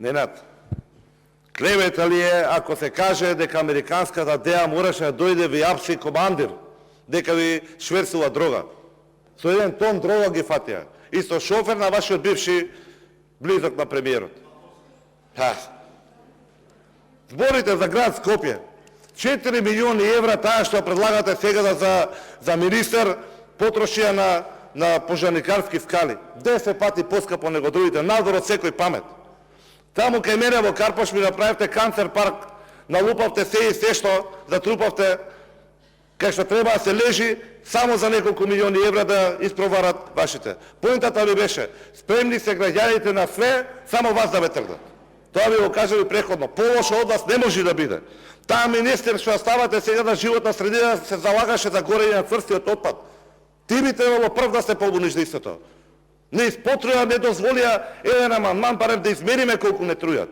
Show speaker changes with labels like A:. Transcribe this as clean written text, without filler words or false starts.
A: Ненад, клевета ли е ако се каже дека американската ДЕА мораше да дојде ви апси командир, дека ви шверцува дрога? Со 1 тон дрога ги фатија. И со шофер на вашиот бивши близок на премиерот. Зборите за град Скопје. 4 милиони евра таа што предлагате сега за министер потрошија на пожарникарски скали. 10 пати поскапо него другите, надвор од секој памет. Таму кај мене во Карпош ми направивте канцер парк, налупавте се и се што затрупавте, кај што треба да се лежи само за неколку милиони евра да испроварат вашите. Поинтата ми беше, спремни се граѓаните на све, само вас да ве тргнат. Тоа ви го кажа ви преходно. Полошо од вас не може да биде. Таа министер што ставате сега на животна средина се залагаше за горење на цврстиот отпад. Ти би требало прв да се побуниш за истото. Не испотруја, не дозволија еден амандман барем да измериме колку не трујат.